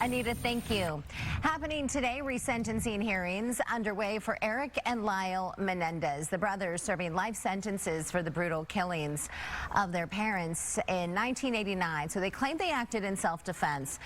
Anita, thank you. Happening today, resentencing hearings underway for Eric and Lyle Menendez, the brothers serving life sentences for the brutal killings of their parents in 1989. So they claim they acted in self-defense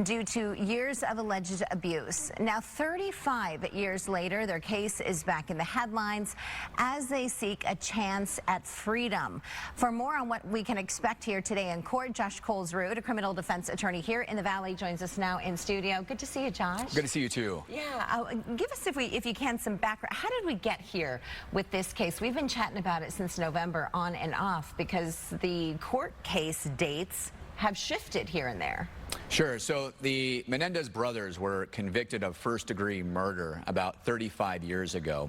due to years of alleged abuse. Now, 35 years later, their case is back in the headlines as they seek a chance at freedom. For more on what we can expect here today in court, Josh Kolsrud, a criminal defense attorney here in the Valley, joins us now in studio. Good to see you, Josh. Good to see you too. Yeah, give us, if you can, some background. How did we get here with this case? We've been chatting about it since November, on and off, because the court case dates have shifted here and there. Sure. So the Menendez brothers were convicted of first-degree murder about 35 years ago,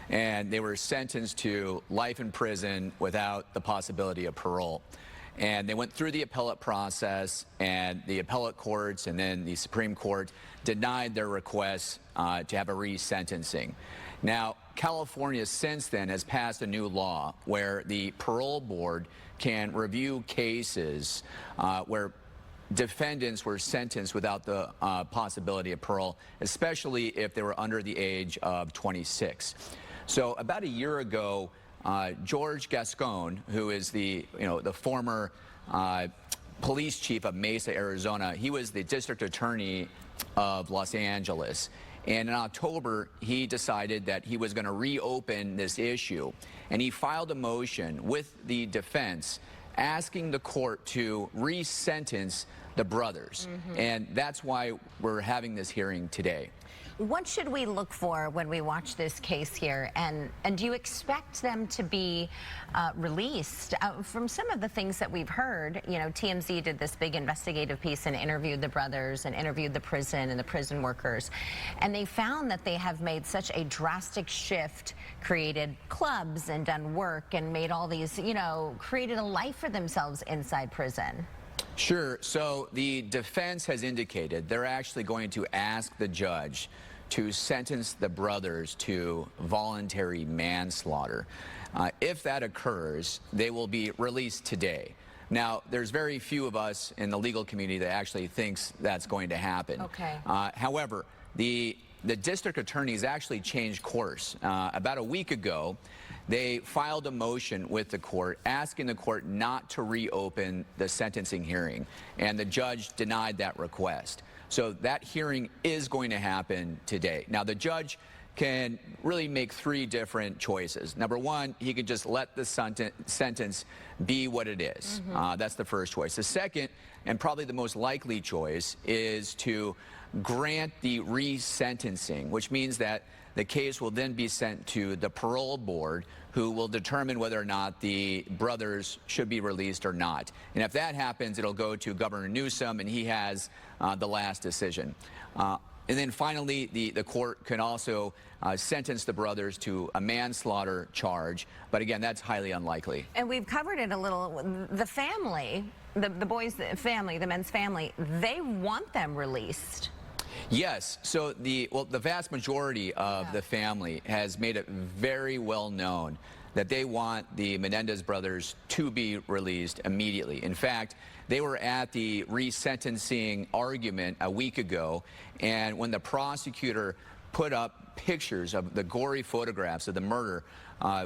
and they were sentenced to life in prison without the possibility of parole. And they went through the appellate process, and the appellate courts and then the Supreme Court denied their request to have a resentencing. Now, California since then has passed a new law where the parole board can review cases where defendants were sentenced without the possibility of parole, especially if they were under the age of 26. So about a year ago, George Gascon, who is the former police chief of Mesa, Arizona, he was the district attorney of Los Angeles. And in October, he decided that he was going to reopen this issue. And he filed a motion with the defense asking the court to re-sentence the brothers. And that's why we're having this hearing today. What should we look for when we watch this case here? And do you expect them to be released? From some of the things that we've heard, you know, TMZ did this big investigative piece and interviewed the brothers and interviewed the prison and the prison workers. And they found that they have made such a drastic shift, created clubs and done work and made all these, you know, created a life for themselves inside prison. Sure. So the defense has indicated they're actually going to ask the judge to sentence the brothers to voluntary manslaughter. If that occurs, they will be released today. Now, there's very few of us in the legal community that actually thinks that's going to happen. Okay. However, the district attorneys actually changed course. About a week ago, they filed a motion with the court asking the court not to reopen the sentencing hearing, and the judge denied that request. So that hearing is going to happen today. Now, the judge can really make three different choices. Number one, he could just let the sentence be what it is. That's the first choice. The second, and probably the most likely choice, is to grant the resentencing, which means that the case will then be sent to the parole board, who will determine whether or not the brothers should be released or not. And if that happens, it'll go to Governor Newsom, and he has the last decision. And then finally, the court can also sentence the brothers to a manslaughter charge. But again, that's highly unlikely. And we've covered it a little. The family, the boys' family, the men's family, they want them released. Yes. So the vast majority of the family has made it very well known that they want the Menendez brothers to be released immediately. In fact, they were at the resentencing argument a week ago, and when the prosecutor put up pictures of the gory photographs of the murder,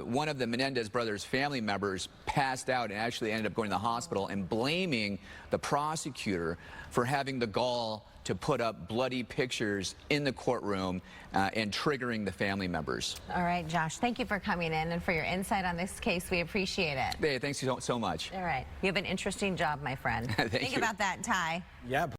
one of the Menendez brothers' family members passed out and actually ended up going to the hospital and blaming the prosecutor for having the gall to put up bloody pictures in the courtroom and triggering the family members. All right, Josh, thank you for coming in and for your insight on this case. We appreciate it. Hey, thanks so much. All right. You have an interesting job, my friend. Thank you. Think about that, Ty. Yeah.